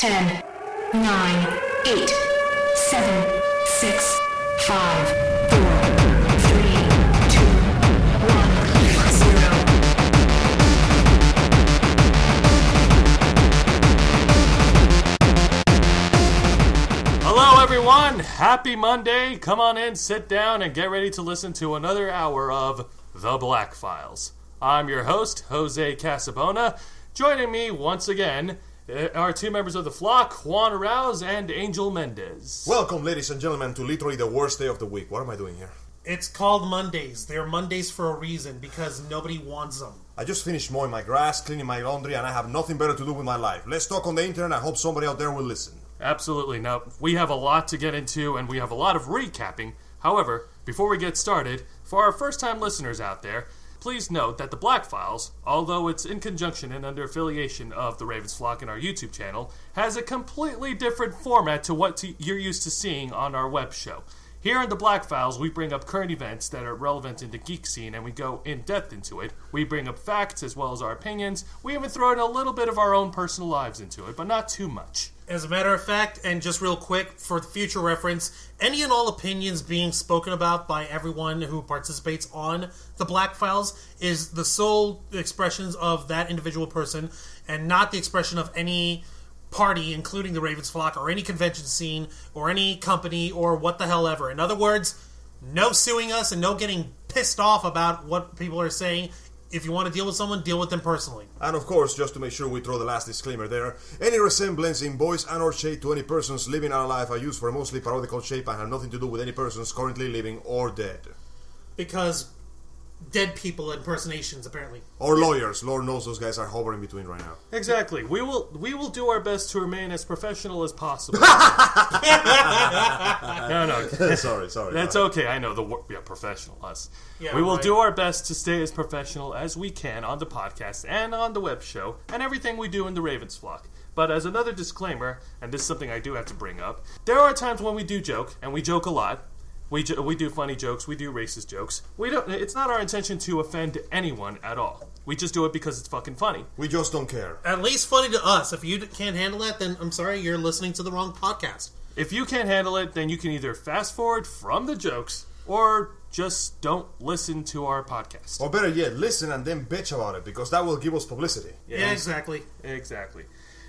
10, 9, 8, 7, 6, 5, 4, 3, 2, 1, 0. Hello everyone, happy Monday. Come on in, sit down, and get ready to listen to another hour of The Black Files. I'm your host, Jose Casabona. Joining me once again are two members of the flock, Juan and Angel Mendez. Welcome, ladies and gentlemen, to literally the worst day of the week. What am I doing here? It's called Mondays. They're Mondays for a reason, because nobody wants them. I just finished mowing my grass, cleaning my laundry, and I have nothing better to do with my life. Let's talk on the internet. I hope somebody out there will listen. Absolutely. Now, we have a lot to get into, and we have a lot of recapping. However, before we get started, for our first-time listeners out there, please note that The Black Files, although it's in conjunction and under affiliation of the Ravens Flock and our YouTube channel, has a completely different format to what you're used to seeing on our web show. Here in The Black Files, we bring up current events that are relevant in the geek scene, and we go in-depth into it. We bring up facts as well as our opinions. We even throw in a little bit of our own personal lives into it, but not too much. As a matter of fact, and just real quick, for future reference, any and all opinions being spoken about by everyone who participates on The Black Files is the sole expressions of that individual person, and not the expression of any party, including the Ravens Flock, or any convention scene, or any company, or what the hell ever. In other words, no suing us and no getting pissed off about what people are saying. If you want to deal with someone, deal with them personally. And of course, just to make sure we throw the last disclaimer there, any resemblance in voice and or shape to any persons living or alive are used for a mostly parodical shape and have nothing to do with any persons currently living or dead. Because dead people impersonations, apparently. Or lawyers. Lord knows those guys are hovering between right now. Exactly. We will do our best to remain as professional as possible. No. Sorry. That's okay. I know professional us. Yeah, we will right. do our best to stay as professional as we can on the podcast and on the web show and everything we do in the Ravens Flock. But as another disclaimer, and this is something I do have to bring up, there are times when we do joke, and we joke a lot. We do funny jokes, we do racist jokes. It's not our intention to offend anyone at all. We just do it because it's fucking funny. We just don't care. At least funny to us. If you can't handle that, then I'm sorry, you're listening to the wrong podcast. If you can't handle it, then you can either fast forward from the jokes or just don't listen to our podcast. Or better yet, listen and then bitch about it, because that will give us publicity. Yeah, exactly. Exactly.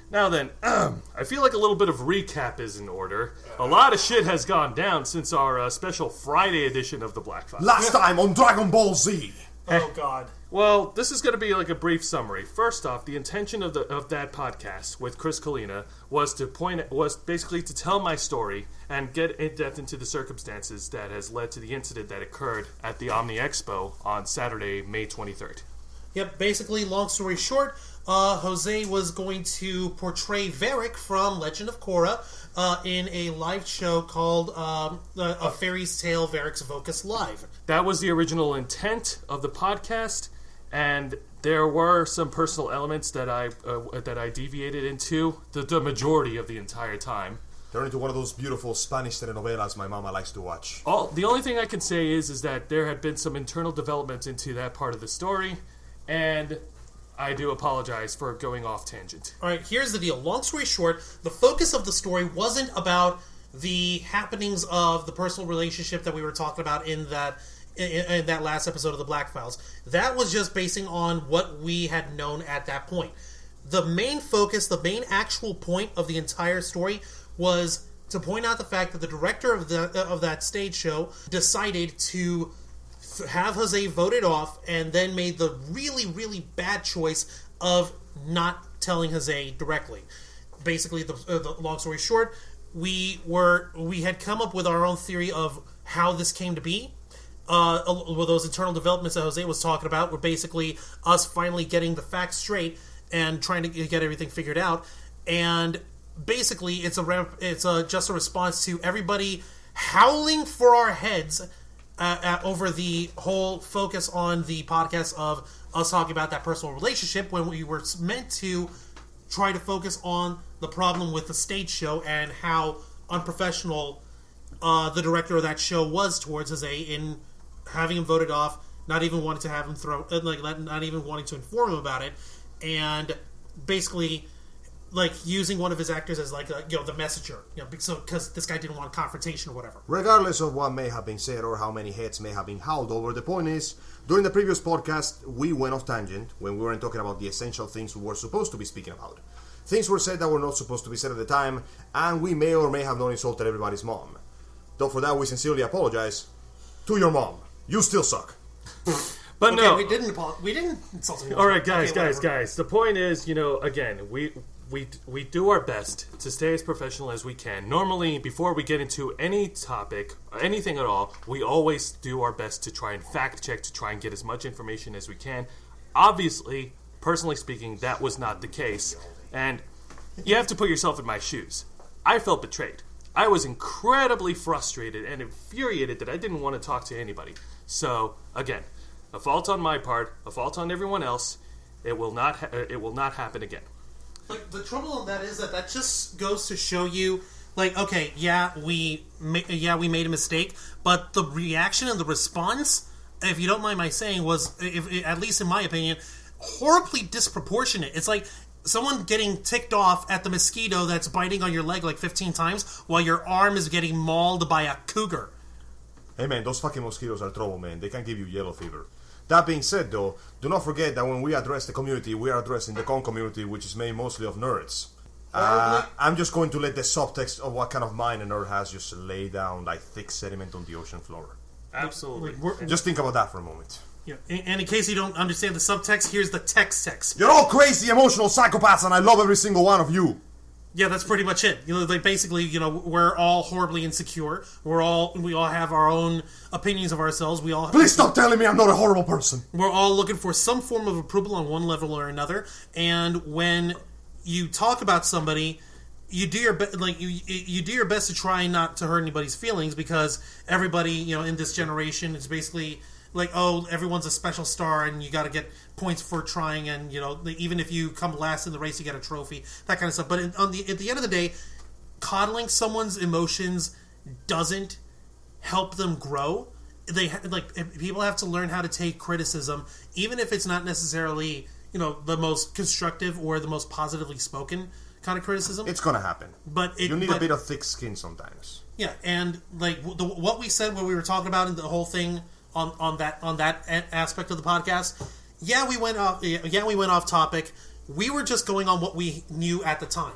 Now then, I feel like a little bit of recap is in order. A lot of shit has gone down since our special Friday edition of The Black Files. Last time on Dragon Ball Z! Oh, God. Well, this is going to be like a brief summary. First off, the intention of that podcast with Chris Kalina was basically to tell my story and get in depth into the circumstances that has led to the incident that occurred at the Omni Expo on Saturday, May 23rd. Yep, basically, long story short, Jose was going to portray Varric from Legend of Korra in a live show called A Fairy's Tale Varric's Vocus Live. That was the original intent of the podcast, and there were some personal elements that I deviated into the majority of the entire time. Turned into one of those beautiful Spanish telenovelas my mama likes to watch. The only thing I can say is that there had been some internal developments into that part of the story, and I do apologize for going off tangent. Alright, here's the deal. Long story short, the focus of the story wasn't about the happenings of the personal relationship that we were talking about in that last episode of The Black Files. That was just basing on what we had known at that point. The main focus, the main actual point of the entire story was to point out the fact that the director of that stage show decided to have Jose voted off, and then made the really, really bad choice of not telling Jose directly. Basically, the long story short, we had come up with our own theory of how this came to be. With those internal developments that Jose was talking about were basically us finally getting the facts straight and trying to get everything figured out. And basically, it's just a response to everybody howling for our heads over the whole focus on the podcast of us talking about that personal relationship, when we were meant to try to focus on the problem with the stage show and how unprofessional the director of that show was towards Jose in having him voted off, not even wanting to have him not even wanting to inform him about it, and basically like using one of his actors as like the messenger, because this guy didn't want confrontation or whatever. Regardless of what may have been said or how many heads may have been howled over, the point is, during the previous podcast, we went off tangent when we weren't talking about the essential things we were supposed to be speaking about. Things were said that were not supposed to be said at the time, and we may or may have not insulted everybody's mom. Though for that, we sincerely apologize to your mom. You still suck. But okay, no, we didn't insult him. All right, guys. The point is, again, we do our best to stay as professional as we can. Normally, before we get into any topic, anything at all, we always do our best to try and fact check, to try and get as much information as we can. Obviously, personally speaking, that was not the case, and you have to put yourself in my shoes. I felt betrayed. I was incredibly frustrated and infuriated that I didn't want to talk to anybody. So, again, a fault on my part, a fault on everyone else. It will not happen again. Like, the trouble on that is that just goes to show you, like, okay, we made a mistake, but the reaction and the response, if you don't mind my saying, was, at least in my opinion, horribly disproportionate. It's like someone getting ticked off at the mosquito that's biting on your leg like 15 times while your arm is getting mauled by a cougar. Hey man, those fucking mosquitoes are trouble, man. They can give you yellow fever. That being said, though, do not forget that when we address the community, we are addressing the con community, which is made mostly of nerds. I'm just going to let the subtext of what kind of mind a nerd has just lay down like thick sediment on the ocean floor. Absolutely. Just think about that for a moment. Yeah, and in case you don't understand the subtext, here's the text. You're all crazy, emotional psychopaths, and I love every single one of you. Yeah, that's pretty much it. Like basically, we're all horribly insecure. We all have our own opinions of ourselves. Please stop telling me I'm not a horrible person. We're all looking for some form of approval on one level or another. And when you talk about somebody, you do your you do your best to try not to hurt anybody's feelings, because everybody, in this generation is basically like, oh, everyone's a special star and you got to get points for trying, and even if you come last in the race you get a trophy, that kind of stuff. But at the end of the day, coddling someone's emotions doesn't help them grow. People have to learn how to take criticism, even if it's not necessarily the most constructive or the most positively spoken kind of criticism. It's gonna happen, but you need a bit of thick skin sometimes. Yeah, and like what we said when we were talking about in the whole thing on that aspect of the podcast. Yeah, we went off topic. We were just going on what we knew at the time,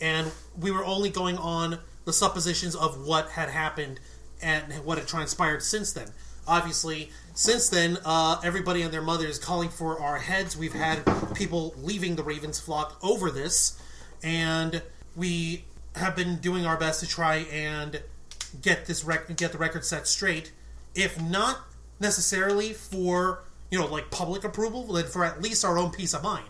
and we were only going on the suppositions of what had happened and what had transpired since then. Obviously, since then, everybody and their mother is calling for our heads. We've had people leaving the Ravens flock over this, and we have been doing our best to try and get the record set straight, if not necessarily for public approval, then for at least our own peace of mind.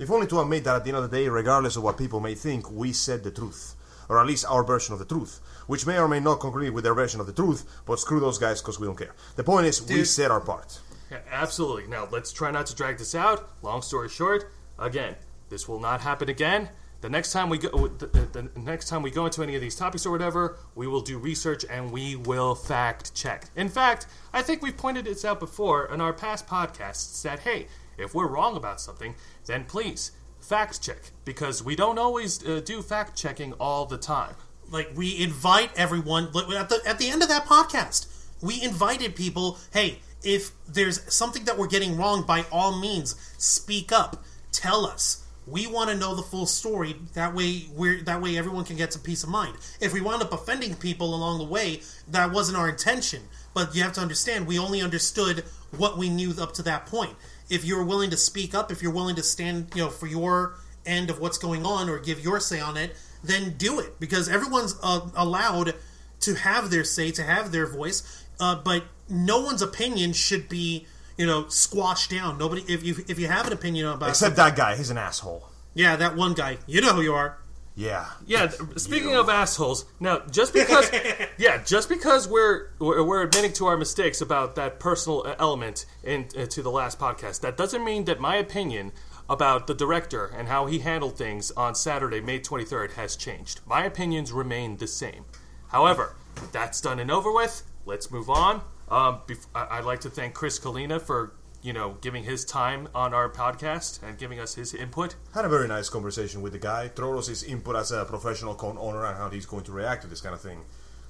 If only to admit that at the end of the day, regardless of what people may think, we said the truth. Or at least our version of the truth. Which may or may not concur with their version of the truth, but screw those guys because we don't care. The point is, we said our part. Yeah, absolutely. Now, let's try not to drag this out. Long story short, again, this will not happen again. The next time we go, the next time we go into any of these topics or whatever, we will do research and we will fact check. In fact, I think we've pointed this out before in our past podcasts that, hey, if we're wrong about something, then please fact check, because we don't always do fact checking all the time. Like, we invite everyone at the end of that podcast. We invited people. Hey, if there's something that we're getting wrong, by all means, speak up. Tell us. We want to know the full story. That way everyone can get some peace of mind. If we wound up offending people along the way, that wasn't our intention. But you have to understand, we only understood what we knew up to that point. If you're willing to speak up, if you're willing to stand, for your end of what's going on or give your say on it, then do it. Because everyone's allowed to have their say, to have their voice, but no one's opinion should be squashed down. Nobody, if you have an opinion about except that guy, he's an asshole. Yeah, that one guy. You know who you are. Yeah. Speaking of assholes, now just because we're admitting to our mistakes about that personal element to the last podcast, that doesn't mean that my opinion about the director and how he handled things on Saturday, May 23rd, has changed. My opinions remain the same. However, that's done and over with. Let's move on. I'd like to thank Chris Kalina for giving his time on our podcast and giving us his input. Had a very nice conversation with the guy. Told us his input as a professional con owner and how he's going to react to this kind of thing.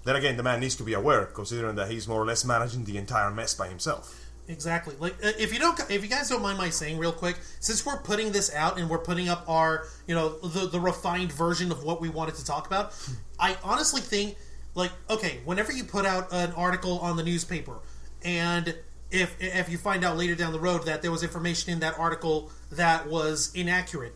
Then again, the man needs to be aware, considering that he's more or less managing the entire mess by himself. Exactly. Like, if you guys don't mind my saying real quick, since we're putting this out and we're putting up our, the refined version of what we wanted to talk about, I honestly think, like, okay, whenever you put out an article on the newspaper, and if you find out later down the road that there was information in that article that was inaccurate,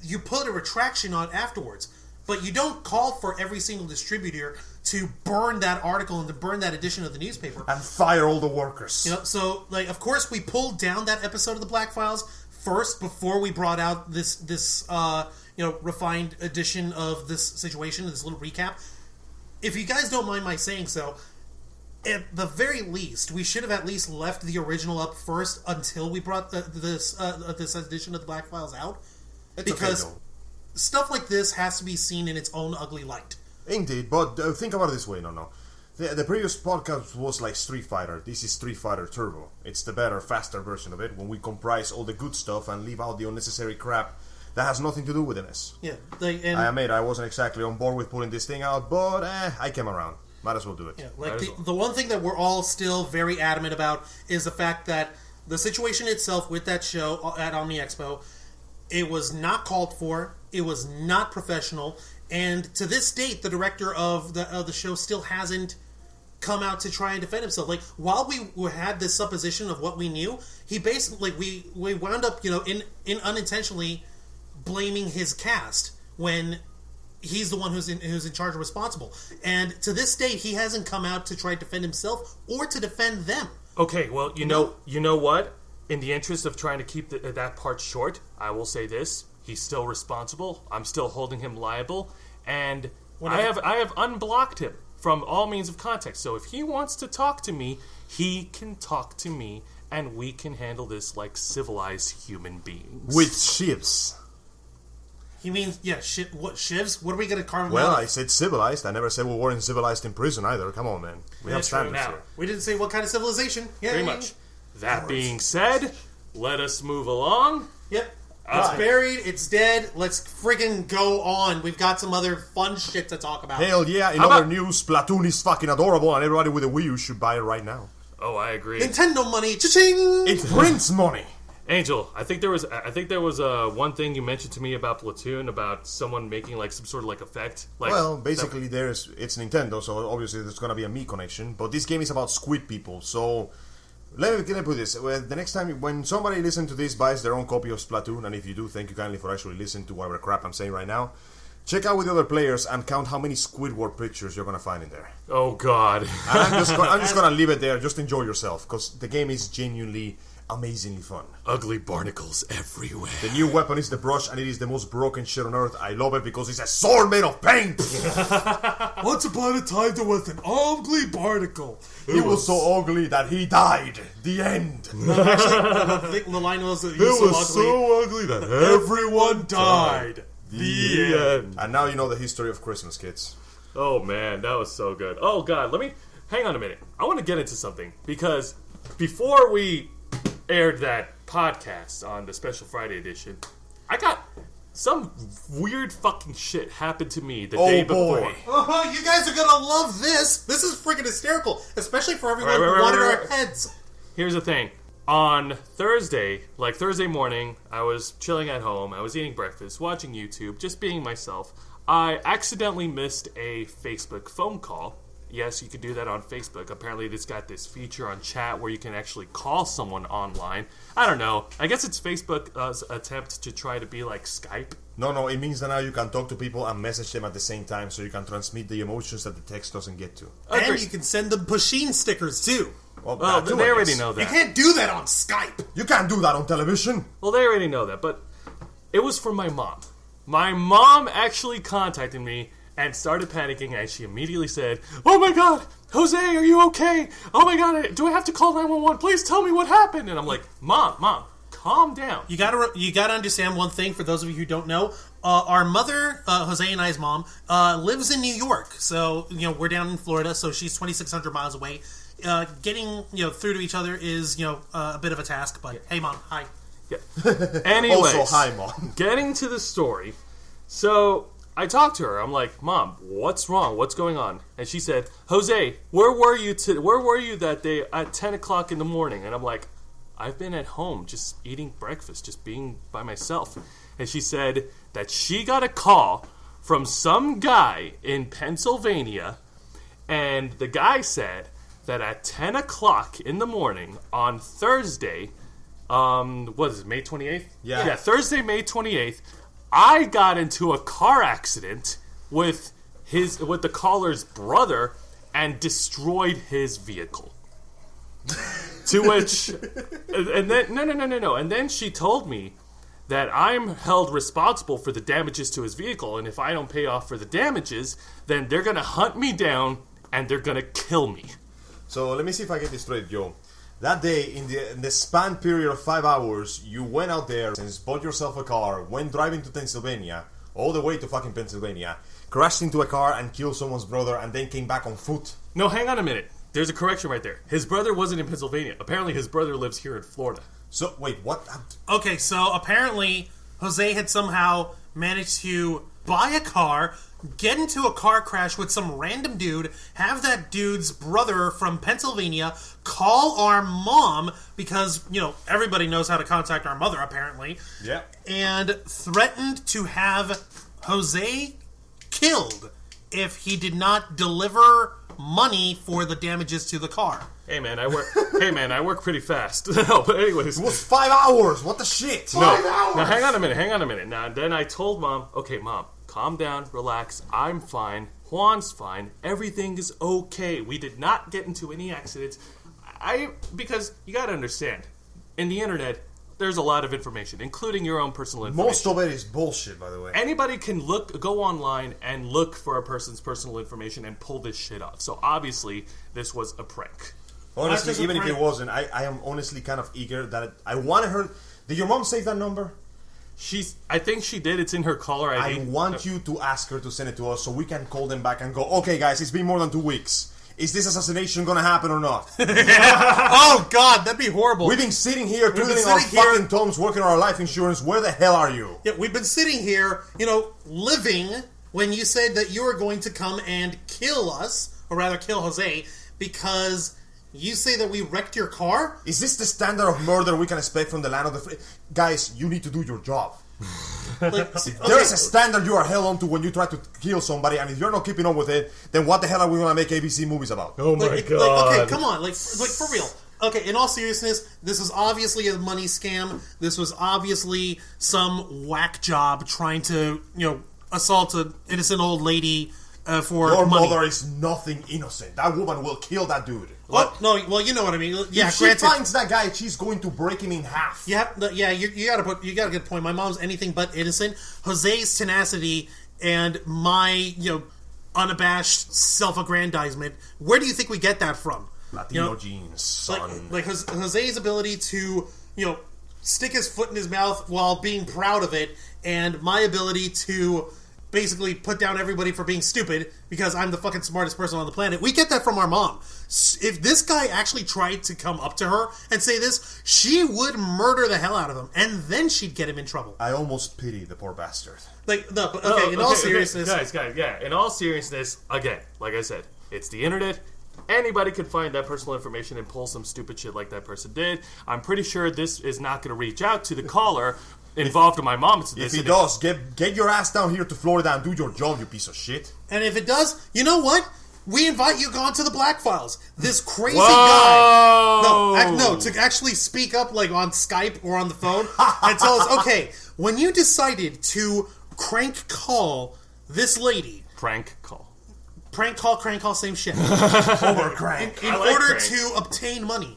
you put a retraction on afterwards. But you don't call for every single distributor to burn that article and to burn that edition of the newspaper. And fire all the workers. So, like, of course, we pulled down that episode of the Black Files first before we brought out this refined edition of this situation, this little recap. If you guys don't mind my saying so, at the very least, we should have at least left the original up first until we brought this edition of the Black Files out. Because stuff like this has to be seen in its own ugly light. Indeed, but think about it this way, no. The previous podcast was like Street Fighter. This is Street Fighter Turbo. It's the better, faster version of it, when we comprise all the good stuff and leave out the unnecessary crap that has nothing to do with MS. Yeah, I admit I wasn't exactly on board with putting this thing out, but I came around. Might as well do it. Yeah, like the one thing that we're all still very adamant about is the fact that the situation itself with that show at Omni Expo, it was not called for, it was not professional, and to this date, the director of the show still hasn't come out to try and defend himself. Like, while we had this supposition of what we knew, he basically, we wound up, in unintentionally blaming his cast when he's the one who's in charge and responsible. And to this date, he hasn't come out to try to defend himself or to defend them. Okay, well, you know what? In the interest of trying to keep that part short, I will say this. He's still responsible. I'm still holding him liable. And I have unblocked him from all means of contact. So if he wants to talk to me, he can talk to me, and we can handle this like civilized human beings. With shivs. He means, what, shivs? What are we going to carve him Well, out? I said civilized. I never said we weren't civilized in prison either. Come on, man. We have standards here. We didn't say what kind of civilization. Yeah, Pretty much. That being said, let us move along. Yep. It's buried. It's dead. Let's friggin' go on. We've got some other fun shit to talk about. Hell yeah. In other news, Splatoon is fucking adorable, and everybody with a Wii U should buy it right now. Oh, I agree. Nintendo money. Cha-ching! It prints money. Angel, I think there was one thing you mentioned to me about Splatoon, about someone making like some sort of like effect. Like, well, basically, it's Nintendo, so obviously there's gonna be a Mii connection. But this game is about squid people, so let me put this: the next time when somebody listens to this, buys their own copy of Splatoon, and if you do, thank you kindly for actually listening to whatever crap I'm saying right now. Check out with the other players and count how many Squidward pictures you're gonna find in there. Oh God! And I'm just gonna leave it there. Just enjoy yourself, because the game is genuinely amazingly fun. Ugly barnacles everywhere. The new weapon is the brush, and it is the most broken shit on earth. I love it because it's a sword made of paint. Once upon a time there was an ugly barnacle. He was so ugly that he died. The end. No, actually, the line was that he was so ugly that everyone died. The end. And now you know the history of Christmas, kids. Oh man, that was so good. Oh God, hang on a minute. I want to get into something, because before we aired that podcast on the Special Friday edition, I got some weird fucking shit happened to me the day before. You guys are gonna love this. This is freaking hysterical, especially for everyone who wanted our heads. Here's the thing. On Thursday morning, I was chilling at home. I was eating breakfast, watching YouTube, just being myself. I accidentally missed a Facebook phone call. Yes, you can do that on Facebook. Apparently, it's got this feature on chat where you can actually call someone online. I don't know. I guess it's Facebook's attempt to try to be like Skype. No, it means that now you can talk to people and message them at the same time, so you can transmit the emotions that the text doesn't get to. And you can send them Pusheen stickers, too. Well, they already know that. You can't do that on Skype. You can't do that on television. Well, they already know that, but it was from my mom. My mom actually contacted me and started panicking, and she immediately said, "Oh my God, Jose, are you okay? Oh my God, do I have to call 911? Please tell me what happened." And I'm like, Mom, calm down. You gotta understand one thing. For those of you who don't know, our mother, Jose and I's mom, lives in New York. So we're down in Florida, so she's 2,600 miles away. getting through to each other is a bit of a task. But hey, Mom, hi. Yeah. Anyways, also, hi, Mom. Getting to the story. So I talked to her. I'm like, Mom, what's wrong? What's going on? And she said, Jose, where were you that day at 10 o'clock in the morning? And I'm like, I've been at home just eating breakfast, just being by myself. And she said that she got a call from some guy in Pennsylvania, and the guy said that at 10 o'clock in the morning on Thursday, what is it, May 28th? Yeah, Thursday, May 28th, I got into a car accident with the caller's brother and destroyed his vehicle. To which, and then no, and then she told me that I'm held responsible for the damages to his vehicle, and if I don't pay off for the damages, then they're gonna hunt me down and they're gonna kill me. So let me see if I get this straight, Joe. That day, in the span period of 5 hours, you went out there and bought yourself a car, went driving to Pennsylvania, all the way to fucking Pennsylvania, crashed into a car and killed someone's brother, and then came back on foot. No, hang on a minute. There's a correction right there. His brother wasn't in Pennsylvania. Apparently his brother lives here in Florida. So, wait, what? Okay, so apparently Jose had somehow managed to buy a car, get into a car crash with some random dude, have that dude's brother from Pennsylvania call our mom, because, everybody knows how to contact our mother, apparently. Yeah. And threatened to have Jose killed if he did not deliver money for the damages to the car. Hey man, I work pretty fast. No, but anyways. It was 5 hours! What the shit? 5 hours! Now hang on a minute. Now then I told Mom, okay Mom, calm down, relax, I'm fine, Juan's fine, everything is okay. We did not get into any accidents. Because you gotta understand, in the internet, there's a lot of information, including your own personal information. Most of it is bullshit, by the way. Anybody can go online and look for a person's personal information and pull this shit off. So obviously, this was a prank. Honestly, even if it wasn't, I am honestly kind of eager that I wanted her. Did your mom save that number? I think she did. It's in her caller ID. I want you to ask her to send it to us so we can call them back and go, okay, guys, it's been more than 2 weeks. Is this assassination gonna happen or not? Oh, God, that'd be horrible. We've been sitting here twiddling our fucking thumbs working on our life insurance. Where the hell are you? Yeah, we've been sitting here, living when you said that you were going to come and kill us, or rather kill Jose, because you say that we wrecked your car? Is this the standard of murder we can expect from the land of the free? Guys, you need to do your job. There is a standard you are held on to when you try to kill somebody, and if you're not keeping up with it, then what the hell are we gonna make ABC movies about? Oh my god! Okay, come on, like for real. Okay, in all seriousness, this was obviously a money scam. This was obviously some whack job trying to, assault an innocent old lady for your money. mother is nothing innocent. That woman will kill that dude. Well, no, well, you know what I mean. Yeah, if she finds that guy, she's going to break him in half. Yeah, you got a good point. My mom's anything but innocent. Jose's tenacity and my unabashed self-aggrandizement. Where do you think we get that from? Latino genes, son. Like Jose's ability to stick his foot in his mouth while being proud of it, and my ability to basically put down everybody for being stupid because I'm the fucking smartest person on the planet. We get that from our mom. If this guy actually tried to come up to her and say this, she would murder the hell out of him, and then she'd get him in trouble. I almost pity the poor bastard. In all seriousness... Guys, yeah, in all seriousness, again, like I said, it's the internet. Anybody can find that personal information and pull some stupid shit like that person did. I'm pretty sure this is not going to reach out to the caller involved in my mom. If he does, get your ass down here to Florida and do your job, you piece of shit. And if it does, you know what? We invite you on to the Black Files. This crazy guy, to actually speak up like on Skype or on the phone and tell us, okay, when you decided to crank call this lady, crank call, same shit. Over crank. In order to obtain money.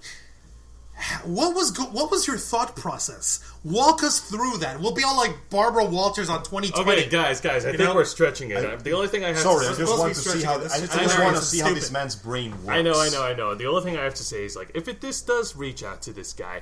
What was your thought process? Walk us through that. We'll be all like Barbara Walters on 2020. Okay, guys, I think we're stretching it. The only thing I have I just want to see how this man's brain works. I know. The only thing I have to say is, like, if this does reach out to this guy,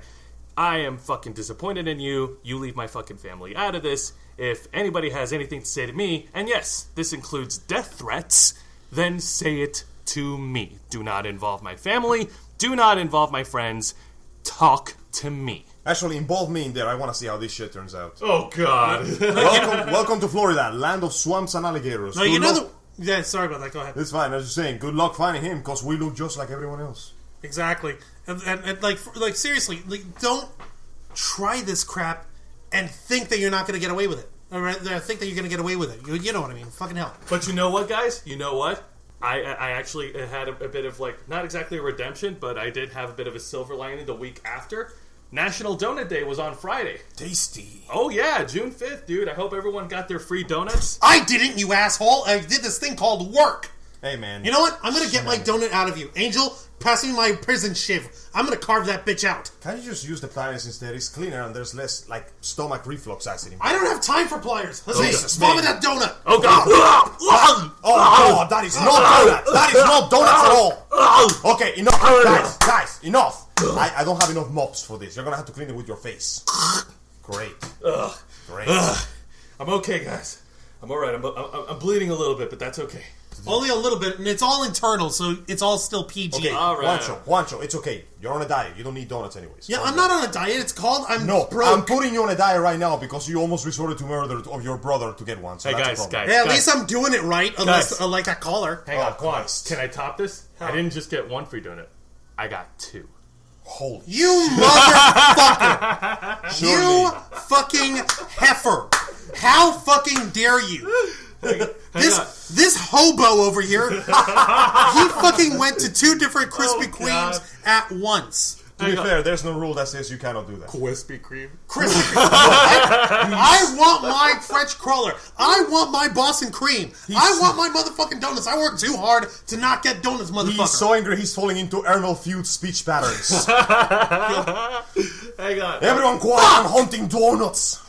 I am fucking disappointed in you. You leave my fucking family out of this. If anybody has anything to say to me, and yes, this includes death threats, then say it to me. Do not involve my family. Do not involve my friends. Talk to me. Actually, involve me in there. I want to see how this shit turns out. Oh, God. Welcome to Florida, land of swamps and alligators. No, you know yeah, sorry about that. Go ahead. It's fine. I was just saying, good luck finding him, because we look just like everyone else. Exactly. And like seriously, like, don't try this crap and think that you're not going to get away with it. All right? Think that you're going to get away with it. You know what I mean? Fucking hell. But you know what, guys? You know what? I actually had a bit of, like, not exactly a redemption, but I did have a bit of a silver lining the week after. National Donut Day was on Friday. Tasty. Oh, yeah, June 5th, dude. I hope everyone got their free donuts. I didn't, you asshole. I did this thing called work. Hey, man. You know what? I'm going to get my donut out of you. Angel, pass me my prison shiv. I'm going to carve that bitch out. Can't you just use the pliers instead? It's cleaner and there's less, like, stomach reflux acid in it. I don't have time for pliers. Jesus, Vomit man. that donut. Oh, God. Oh, God, that is not donuts. That is not donuts at all. Okay, enough. Guys, enough. I don't have enough mops for this. You're going to have to clean it with your face. Great. Great. I'm okay, guys. I'm all right. I'm bleeding a little bit, but that's okay. Only a little bit, and it's all internal, so it's all still PG. Okay, all right. Juancho, it's okay. You're on a diet. You don't need donuts anyways. Yeah, I'm not on a diet. It's called I'm broke. I'm putting you on a diet right now because you almost resorted to murder of your brother to get one. So Hey, that's a guys. problem. Yeah, at least I'm doing it right, unless like that caller. Hang on, Juan. Christ. Can I top this? How? I didn't just get one free donut. I got two. Holy You motherfucker! Surely. You fucking heifer! How fucking dare you? This hobo over here, he fucking went to 2 different Krispy Kremes at once. To be fair, there's no rule that says you cannot do that. Krispy Kreme. Krispy Kreme. I want my French crawler. I want my Boston cream. I want my motherfucking donuts. I worked too hard to not get donuts, motherfucker. He's so angry he's falling into Arnold Feud's speech patterns. Hang on. Everyone quiet, I'm hunting donuts.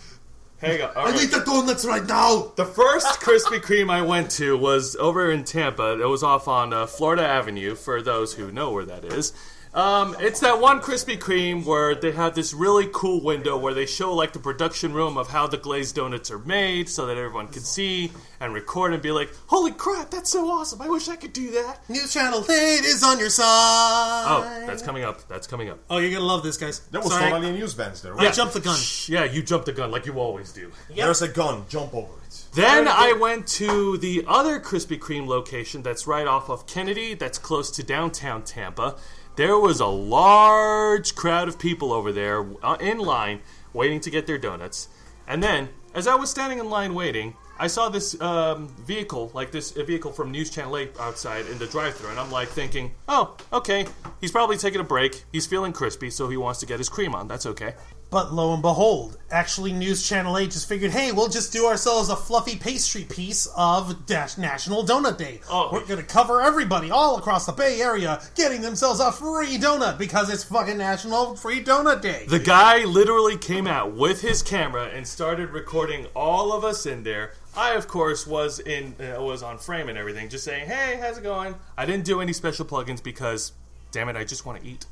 Hang on. All I right. need the donuts right now. The first Krispy Kreme I went to was over in Tampa. It was off on Florida Avenue, for those who know where that is. It's that one Krispy Kreme where they have this really cool window where they show, like, the production room of how the glazed donuts are made so that everyone can see and record and be like, holy crap, that's so awesome. I wish I could do that. News Channel 8 is on your side. Oh, that's coming up. That's coming up. Oh, you're going to love this, guys. There was Sorry. totally a news bands there. I jumped the gun. Yeah, you jumped the gun like you always do. There's a gun. Jump over it. Then I went to the other Krispy Kreme location that's right off of Kennedy, that's close to downtown Tampa. There was a large crowd of people over there in line waiting to get their donuts. And then, as I was standing in line waiting, I saw this vehicle, like a vehicle from News Channel 8 outside in the drive-thru, and I'm like thinking, oh, okay, he's probably taking a break. He's feeling crispy, so he wants to get his cream on. That's okay. But lo and behold, actually News Channel 8 just figured, hey, we'll just do ourselves a fluffy pastry piece of National Donut Day. Oh. We're going to cover everybody all across the Bay Area getting themselves a free donut because it's fucking National Free Donut Day. The guy literally came out with his camera and started recording all of us in there. I, of course, was on frame and everything, just saying, hey, how's it going? I didn't do any special plugins because, damn it, I just want to eat.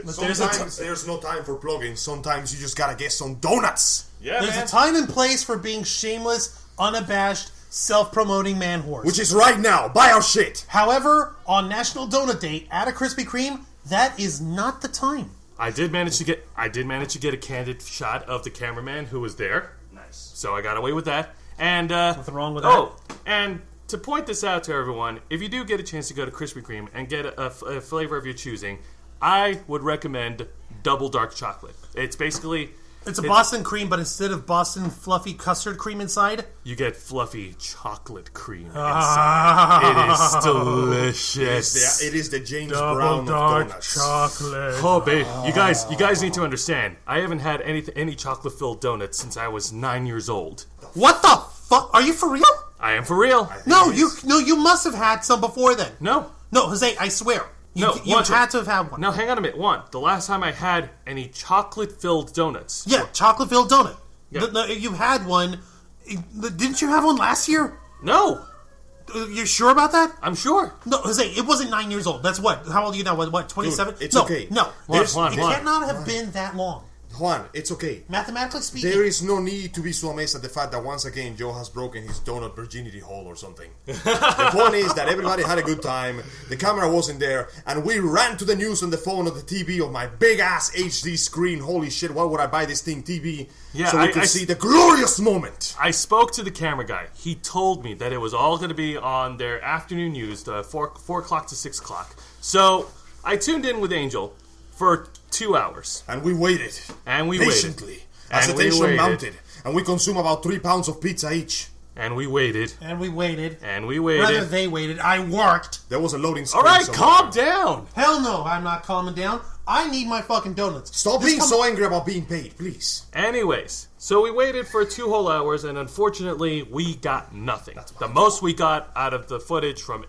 Sometimes there's no time for plugins. Sometimes you just gotta get some donuts. Yeah, There's man. a time and place for being shameless, unabashed, self-promoting man whores. Which is right now. Buy our shit. However, on National Donut Day at a Krispy Kreme, that is not the time. I did manage to get a candid shot of the cameraman who was there. Nice. So I got away with that. And Nothing wrong with that. oh, and to point this out to everyone, if you do get a chance to go to Krispy Kreme and get a flavor of your choosing, I would recommend double dark chocolate. It's basically It's a Boston cream, but instead of Boston fluffy custard cream inside, you get fluffy chocolate cream inside. It is delicious. It is the James Brown of donuts. chocolate. Oh, babe, you guys need to understand. I haven't had any chocolate-filled donuts since I was 9 years old. What the fuck? Are you for real? I am for real. No, you must have had some before then. No, Jose, I swear. You watch had it. to have had one. No, hang on a minute. The last time I had any chocolate-filled donuts. Yeah, chocolate filled donut. Yeah. You had one. Didn't you have one last year? No, You're sure about that? I'm sure. No, Jose, it wasn't 9 years old. That's what? How old are you now? What, 27? Dude, it's no, okay. No, Juan, it Juan. cannot have been that long. Juan, it's okay. Mathematically speaking. There is no need to be so amazed at the fact that once again Joe has broken his donut virginity hole or something. The point is that everybody had a good time, the camera wasn't there, and we ran to the news on the phone or the TV of my big-ass HD screen. Holy shit, why would I buy this thing TV? Yeah, so we could see the glorious moment. I spoke to the camera guy. He told me that it was all going to be on their afternoon news, 4 o'clock to 6 o'clock. So I tuned in with Angel for 2 hours. And we waited. And we patiently, waited. as And the tension we waited. mounted. And we consumed about 3 pounds of pizza each. And we waited. And we waited. And we waited. Rather they waited. I worked. There was a loading screen. All right, somewhere. calm down. Hell no, I'm not calming down. I need my fucking donuts. Stop being so angry about being paid, please. Anyways, so we waited for 2 whole hours, and unfortunately, we got nothing. The most we got out of the footage from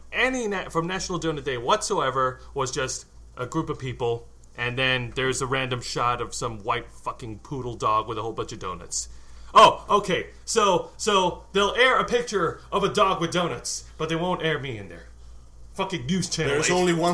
from National Donut Day whatsoever was just a group of people, and then there's a random shot of some white fucking poodle dog with a whole bunch of donuts. Oh, okay. So they'll air a picture of a dog with donuts, but they won't air me in there. Fucking news channel. There's only one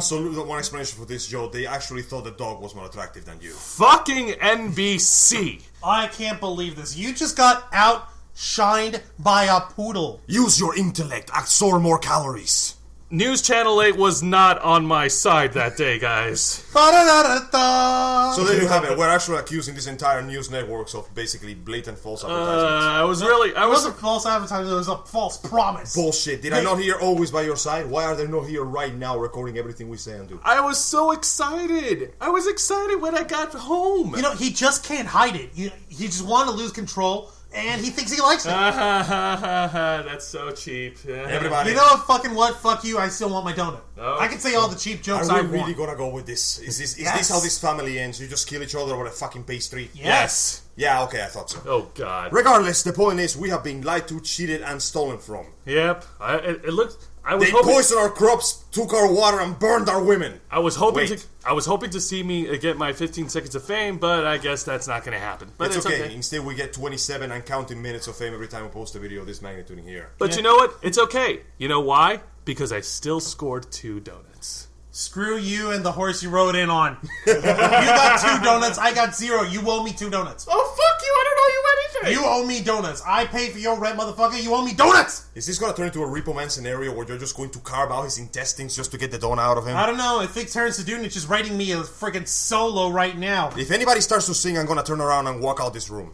explanation for this, Joe. They actually thought the dog was more attractive than you. Fucking NBC. I can't believe this. You just got outshined by a poodle. Use your intellect. Absorb more calories. News Channel 8 was not on my side that day, guys. Ba-da-da-da-da. So there you have it. We're actually accusing this entire news networks of basically blatant false advertisements. It wasn't false advertising, it was a false promise. Bullshit. Did I not hear always by your side? Why are they not here right now recording everything we say and do? I was so excited. I was excited when I got home. You know, he just can't hide it. He just wanted to lose control, and he thinks he likes it. That's so cheap. Everybody. You know what? Fucking what? Fuck you. I still want my donut. Oh. I can say all the cheap jokes Are I we really want. gonna go with this? Is this Yes. how this family ends? You just kill each other over a fucking pastry? Yes. Yeah, okay, I thought so. Oh, God. Regardless, the point is we have been lied to, cheated, and stolen from. Yep. It looked... I was They hoping... poisoned our crops, took our water, and burned our women. I was hoping Wait. to see me get my 15 seconds of fame, but I guess that's not going to happen. But It's okay. Instead, we get 27 and counting minutes of fame every time we post a video of this magnitude in here. But you know what? It's okay. You know why? Because I still scored 2 donuts. Screw you and the horse you rode in on. You got 2 donuts, I got 0. You owe me 2 donuts. Oh, fuck you! I don't owe you anything! You owe me donuts. I pay for your rent, motherfucker. You owe me donuts! Is this gonna turn into a Repo Man scenario where you're just going to carve out his intestines just to get the donut out of him? I don't know. If it turns to Dudnich is writing me a friggin' solo right now. If anybody starts to sing, I'm gonna turn around and walk out this room.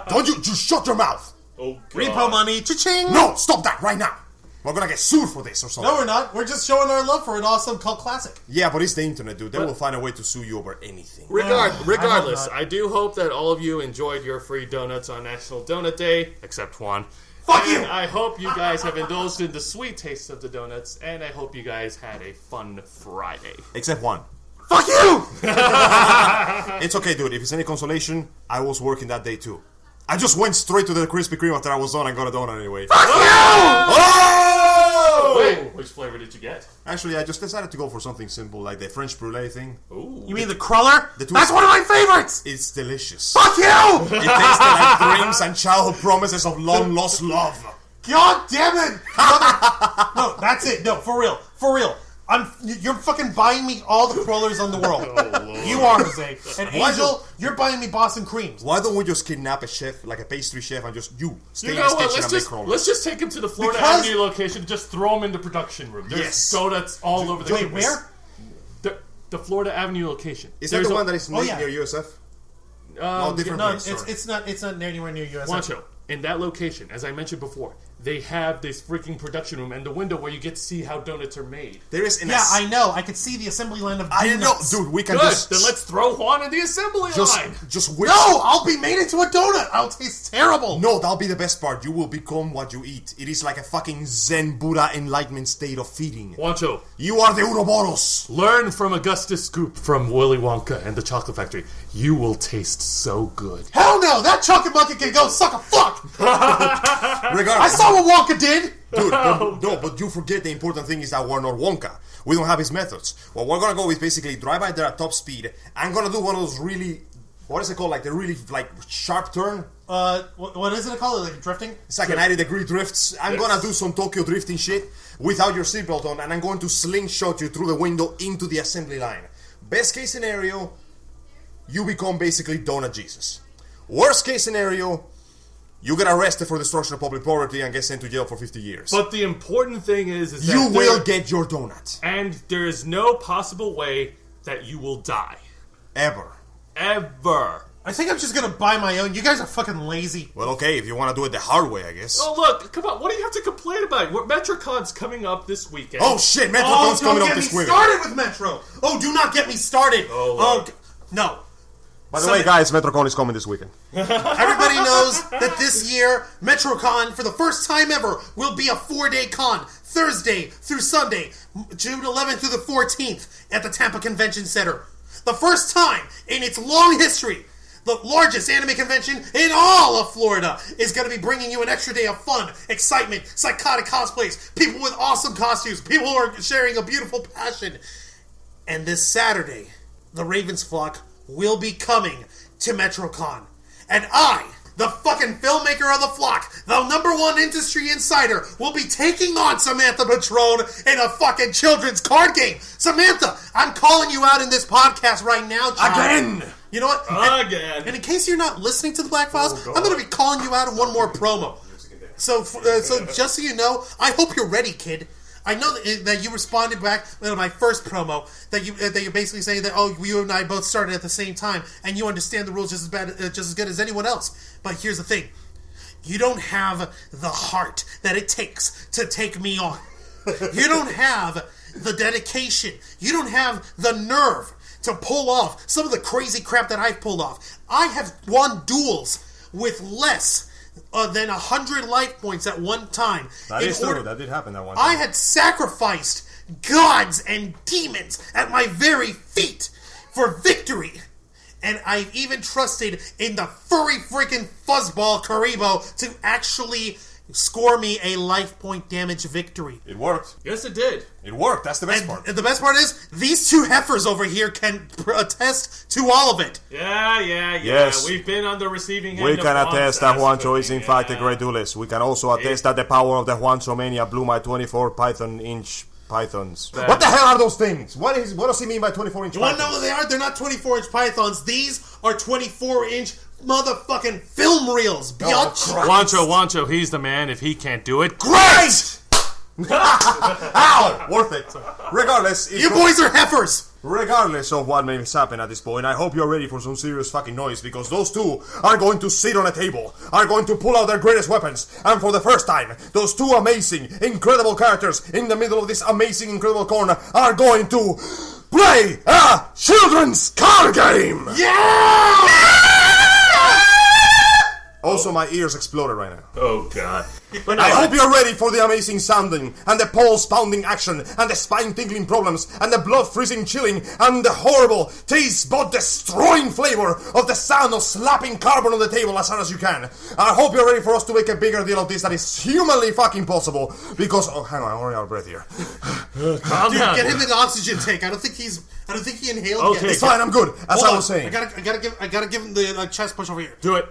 Don't you just shut your mouth! Oh, God. Repo money. Cha-ching! No, stop that right now! We're gonna get sued for this or something. No, we're not. We're just showing our love for an awesome cult classic. Yeah, but it's the internet, dude. They will find a way to sue you over anything. Regardless, not. I do hope that all of you enjoyed your free donuts on National Donut Day, except Juan. Fuck And you! I hope you guys have indulged in the sweet taste of the donuts, and I hope you guys had a fun Friday. Except one. Fuck you! It's okay, dude. If it's any consolation, I was working that day too. I just went straight to the Krispy Kreme after I was done and got a donut anyway. Fuck you! Oh! Wait, which flavor did you get? Actually, I just decided to go for something simple, like the French brulee thing. Ooh. You mean the cruller? The two- That's one of my favorites! It's delicious. Fuck you! It tasted like dreams and childhood promises of long lost love. God damn it! No, that's it. No, for real. For real. You're fucking buying me all the crullers in the world. You are, Jose. And Why Angel, you're buying me Boston creams. Why don't we just kidnap a chef, like a pastry chef, and just stay You in know this what? kitchen and make crawlers? Let's just take him to the Florida Because- Avenue location and just throw him in the production room. There's Yes. donuts all over the Wait, place. where? The Florida Avenue location. Is that the one that is near USF? No, different No, place. sorry. it's not anywhere near US. Wancho, in that location, as I mentioned before, they have this freaking production room and the window where you get to see how donuts are made. There is an Yeah, I know. I could see the assembly line of I know, donuts. dude. We can Good, just then let's throw Juan in the assembly line. just whip. No, I'll be made into a donut. I'll taste terrible. No, that'll be the best part. You will become what you eat. It is like a fucking Zen Buddha enlightenment state of feeding. Wancho, You are the Ouroboros. learn from Augustus Scoop from Willy Wonka and the Chocolate Factory. You will taste so good. Hell no, that chocolate bucket can go suck a fuck. I Regardless, saw what Wonka did. dude, but you forget the important thing is that we're not Wonka. We don't have his methods. What we're gonna go is basically drive by there at top speed. I'm gonna do one of those really, what is it called? Like the really sharp turn. What is it called? Like drifting? It's like a 90-degree drifts. I'm gonna do some Tokyo drifting shit without your seatbelt on, and I'm going to slingshot you through the window into the assembly line. Best case scenario, you become basically Donut Jesus. Worst case scenario, you get arrested for destruction of public property and get sent to jail for 50 years. But the important thing is that you will get your donut. And there is no possible way that you will die. Ever. I think I'm just gonna buy my own. You guys are fucking lazy. Well, okay, if you want to do it the hard way, I guess. Oh, look, come on, what do you have to complain about? MetroCon's coming up this weekend. Oh, shit, MetroCon's coming up this weekend. Don't get me started with Metro. Oh, do not get me started. No. By the way, guys, MetroCon is coming this weekend. Everybody knows that this year, MetroCon, for the first time ever, will be a 4-day con. Thursday through Sunday, June 11th through the 14th, at the Tampa Convention Center. The first time in its long history, the largest anime convention in all of Florida is going to be bringing you an extra day of fun, excitement, psychotic cosplays, people with awesome costumes, people who are sharing a beautiful passion. And this Saturday, the Ravens flock will be coming to MetroCon. And I, the fucking filmmaker of the flock, the #1 industry insider, will be taking on Samantha Patrone in a fucking children's card game. Samantha, I'm calling you out in this podcast right now, child. Again! You know what? Again. And in case you're not listening to the Black Files, I'm going to be calling you out in one more promo. So just so you know, I hope you're ready, kid. I know that you responded back to my first promo that you're basically saying that you and I both started at the same time and you understand the rules just as good as anyone else. But here's the thing: you don't have the heart that it takes to take me on. You don't have the dedication. You don't have the nerve to pull off some of the crazy crap that I've pulled off. I have won duels with less than 100 life points at one time. That is true. That did happen that one time. I had sacrificed gods and demons at my very feet for victory. And I've even trusted in the furry freaking fuzzball Karibo to actually score me a life point damage victory. It worked. Yes, it did. It worked. That's the best part. And the best part is, these two heifers over here can attest to all of it. Yeah. Yes. We've been on the receiving end We of can attest that Juan's Juancho is in fact a great duelist. We can also attest that the power of the Juancho Mania blew my 24 Python-inch pythons. What the hell are those things? What does he mean by 24-inch pythons? You want to know what they are? They're not 24-inch pythons. These are 24-inch motherfucking film reels, biatch. Juancho, he's the man. If he can't do it, Great! Ow! Worth it. Regardless, You boys are heifers. Regardless of what may happen at this point, I hope you're ready for some serious fucking noise, because those two are going to sit on a table, are going to pull out their greatest weapons, and for the first time, those two amazing, incredible characters in the middle of this amazing, incredible corner are going to play a children's card game! Yeah! Also, my ears exploded right now. oh god. I hope you're ready for the amazing sounding, and the pulse-pounding action, and the spine-tingling problems, and the blood-freezing chilling, and the horrible, taste-bud-destroying flavor of the sound of slapping carbon on the table as hard as you can. I hope you're ready for us to make a bigger deal of this that is humanly fucking possible, because... Oh, hang on, I'm running out of breath here. Calm down. Get him an oxygen tank. I don't think he inhaled Okay. yet. It's fine, I'm good, as Hold I on. was saying. I gotta give him the chest push over here. Do it.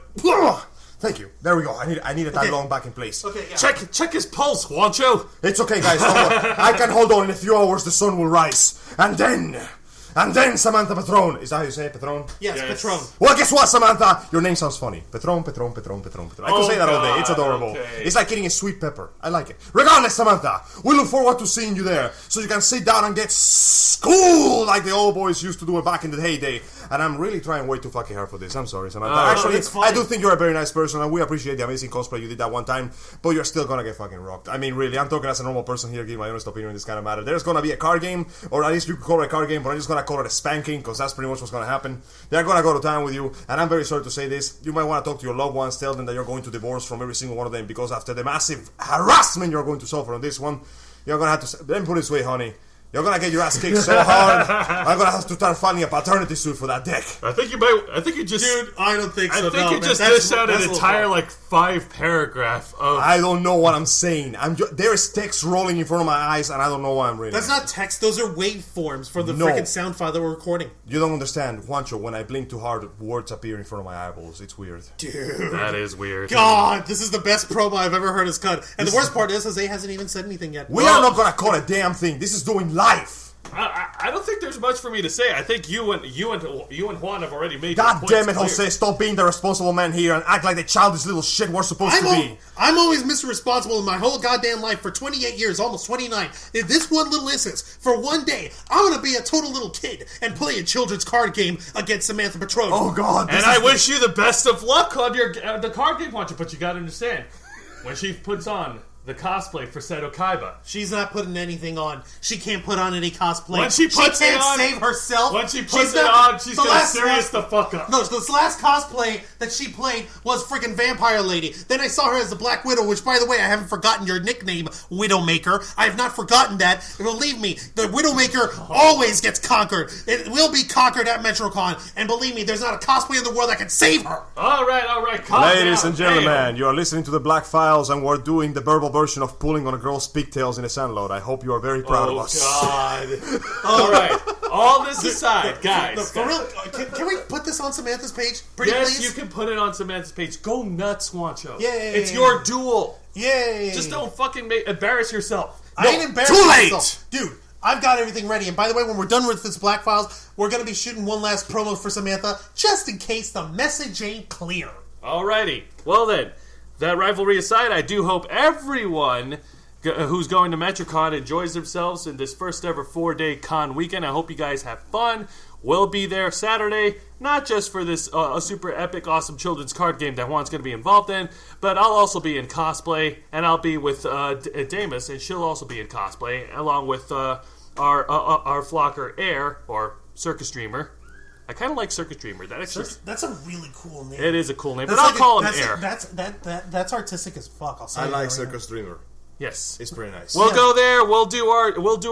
Thank you. There we go. I needed that long back in place. Okay, yeah. Check his pulse, Juancho. It's okay, guys. Don't worry. I can hold on. In a few hours, the sun will rise. And then Samantha Patrone. Is that how you say it, Patrone? Yes, Patron. Well, guess what, Samantha? Your name sounds funny. Patrone. I can say that all day. It's adorable. Okay. It's like eating a sweet pepper. I like it. Regardless, Samantha, we look forward to seeing you there, so you can sit down and get schooled like the old boys used to do it back in the heyday. And I'm really trying way too fucking hard for this. I'm sorry, Samantha. Actually, it's fine. I do think you're a very nice person, and we appreciate the amazing cosplay you did that one time, but you're still gonna get fucking rocked. I mean, really, I'm talking as a normal person here, giving my honest opinion in this kind of matter. There's gonna be a card game, or at least you could call it a card game, but I'm just gonna call it a spanking, because that's pretty much what's gonna happen. They're gonna go to town with you, and I'm very sorry to say this. You might want to talk to your loved ones, tell them that you're going to divorce from every single one of them, because after the massive harassment you're going to suffer on this one, you're gonna have to... Let me put it this way, honey. You're gonna get your ass kicked so hard, I'm gonna have to start finding a paternity suit for that dick. I think you just... Dude, I don't think so. I think you just dished out an entire, 5-paragraph of... I don't know what I'm saying. There's text rolling in front of my eyes, and I don't know what I'm reading. That's not text. Those are waveforms for the No. freaking sound file that we're recording. You don't understand, Juancho. When I blink too hard, words appear in front of my eyeballs. It's weird. Dude. That is weird. God, this is the best promo I've ever heard us cut. And the worst part is, Jose hasn't even said anything yet. We are not gonna call a damn thing. This is doing life. I I don't think there's much for me to say. I think you and Juan have already made. God your damn it, points clear. Jose! Stop being the responsible man here and act like the childish little shit we're supposed to be. I'm always Mr. Responsible in my whole goddamn life for 28 years, almost 29. In this one little instance, for one day, I'm gonna be a total little kid and play a children's card game against Samantha Petroni. Oh God! And I wish you the best of luck on your the card game, Wancho. But you gotta understand, when she puts on the cosplay for Seto Kaiba, she's not putting anything on. She can't put on any cosplay. When she puts can't it on, save herself. When she puts it on, she's gonna serious the fuck up. No, this last cosplay that she played was freaking Vampire Lady. Then I saw her as the Black Widow, which, by the way, I haven't forgotten your nickname, Widowmaker. I have not forgotten that. Believe me, the Widowmaker always gets conquered. It will be conquered at MetroCon. And believe me, there's not a cosplay in the world that can save her. All right. Ladies and gentlemen, you are listening to the Black Files, and we're doing the verbal version of pulling on a girl's pigtails in a sandlot. I hope you are very proud of us. God. All right. All this aside, guys. For real, can we put this on Samantha's page? Pretty Yes, please? you can put it on Samantha's page. Go nuts, Wancho. Yay. It's your duel. Yay. Just don't fucking embarrass yourself. I ain't embarrassed too late! myself. Dude, I've got everything ready. And by the way, when we're done with this Black Files, we're going to be shooting one last promo for Samantha, just in case the message ain't clear. Alrighty. Well then, that rivalry aside, I do hope everyone who's going to MetroCon enjoys themselves in this first ever 4-day con weekend. I hope you guys have fun. We'll be there Saturday, not just for this a super epic, awesome children's card game that Juan's going to be involved in, but I'll also be in cosplay, and I'll be with Damus, and she'll also be in cosplay, along with our flocker Air, or Circus Dreamer. I kind of like Circus Dreamer. That's a really cool name. It is a cool name, but I'll call him Air. That's artistic as fuck. I'll say I that like right Circus Dreamer. Yes. It's pretty nice. We'll go there. We'll do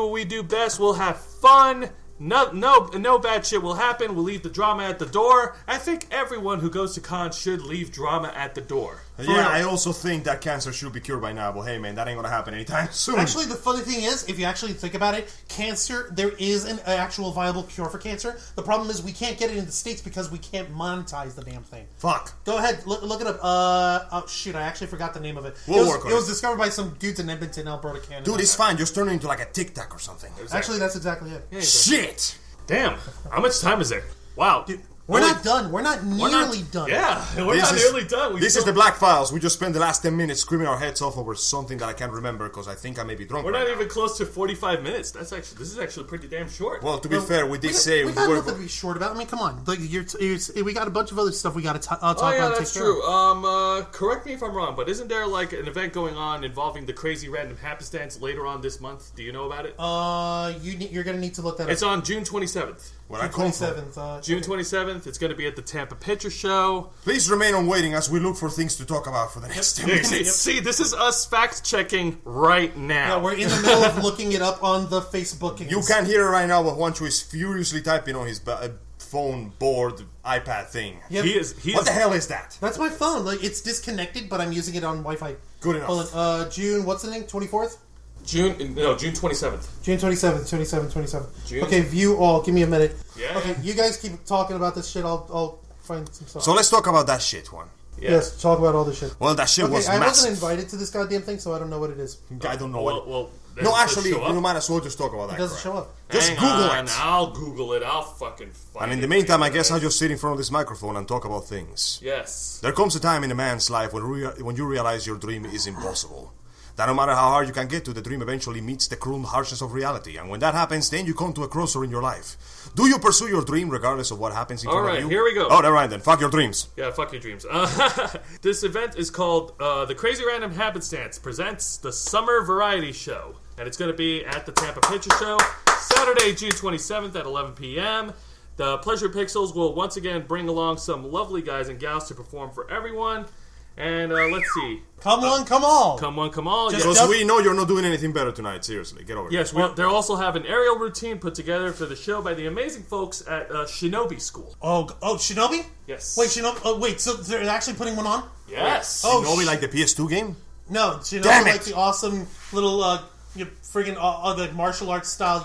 what we do best. We'll have fun. No bad shit will happen. We'll leave the drama at the door. I think everyone who goes to cons should leave drama at the door. Yeah, I also think that cancer should be cured by now, but hey man, that ain't gonna happen anytime soon. Actually, the funny thing is, if you actually think about it, cancer, there is an actual viable cure for cancer. The problem is we can't get it in the States because we can't monetize the damn thing. Fuck. Go ahead, look it up. Oh shit, I actually forgot the name of it. We'll work on it. It was discovered by some dudes in Edmonton, Alberta, Canada. Dude, it's fine. Just turn it into like a Tic Tac or something. Actually, that's exactly it. Yeah, Shit! damn. How much time is there? Wow. Dude, we're not done. We're not nearly done. Yeah, we're not nearly done. This is the Black Files. We just spent the last 10 minutes screaming our heads off over something that I can't remember because I think I may be drunk. We're right not now. even close to 45 minutes. This is actually pretty damn short. Well, to be fair, we did say we got nothing to be short about. I mean, come on. Like, we got a bunch of other stuff we got to talk about. Oh yeah, and that's take care true. of. Correct me if I'm wrong, but isn't there like an event going on involving the crazy random happenstance later on this month? Do you know about it? You're gonna need to look that up. It's on June 27th. Where I come from. 27th. June 27th. It's going to be at the Tampa Picture Show. Please remain on waiting as we look for things to talk about for the next 10 minutes. See, this is us fact checking right now. Yeah, we're in the middle of looking it up on the Facebook. You can't hear it right now, but Juancho is furiously typing on his phone, board, iPad thing. Yep. What the hell is that? That's my phone. Like, it's disconnected, but I'm using it on Wi-Fi. Good enough. Hold on. June, what's the name? 24th? June 27th. June 27th. June. Okay, view all. Give me a minute. Yeah. Okay, you guys keep talking about this shit. I'll find some stuff. So let's talk about that shit, Juan. Yeah. Yes, talk about all this shit. Well, that shit was I massive. wasn't invited to this goddamn thing, so I don't know what it is. I don't know Well, No, does it actually, show up? you might as well just talk about that. It doesn't crap. show up. Just Hang Google on, it. I'll Google it. I'll fucking find it. And in the meantime, I guess I'll just sit in front of this microphone and talk about things. Yes. There comes a time in a man's life when you realize your dream is impossible. That no matter how hard you can get to, the dream eventually meets the cruel harshness of reality. And when that happens, then you come to a crossroad in your life. Do you pursue your dream regardless of what happens in front of you? Alright, here we go. Oh, never mind then. Fuck your dreams. Yeah, fuck your dreams. This event is called The Crazy Random Happenstance presents the Summer Variety Show. And it's going to be at the Tampa Picture Show, Saturday, June 27th at 11 p.m. The Pleasure Pixels will once again bring along some lovely guys and gals to perform for everyone. And let's see. Come on, come all. Come on, come on. Just Yes. Because we know you're not doing anything better tonight. Seriously, get over it. Yes, they'll also have an aerial routine put together for the show by the amazing folks at Shinobi School. Oh, Shinobi? Yes. Wait, Shinobi. Oh, wait. So they're actually putting one on? Yes. Oh, Shinobi like the PS2 game? No, Shinobi Damn it. like the awesome little friggin' the martial arts style.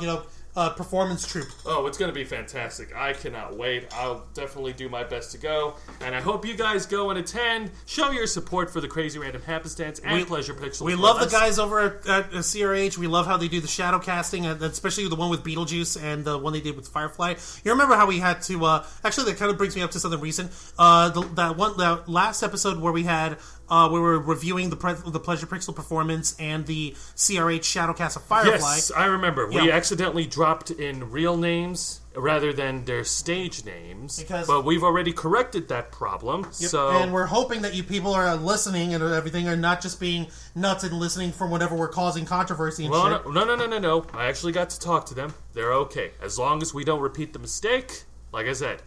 performance troupe. Oh, it's going to be fantastic. I cannot wait. I'll definitely do my best to go. And I hope you guys go and attend. Show your support for the Crazy Random Happenstance and Pleasure Pixel. We love the guys over at CRH. We love how they do the shadow casting, especially the one with Beetlejuice and the one they did with Firefly. You remember how we had to... actually, that kind of brings me up to something recent. That last episode where we had... we were reviewing the Pleasure Pixel performance and the CRH Shadowcast of Firefly. Yes, I remember. Yeah. We accidentally dropped in real names rather than their stage names, but we've already corrected that problem. Yep. So, and we're hoping that you people are listening and everything are not just being nuts and listening from whatever we're causing controversy and shit. No. I actually got to talk to them. They're okay. As long as we don't repeat the mistake, like I said,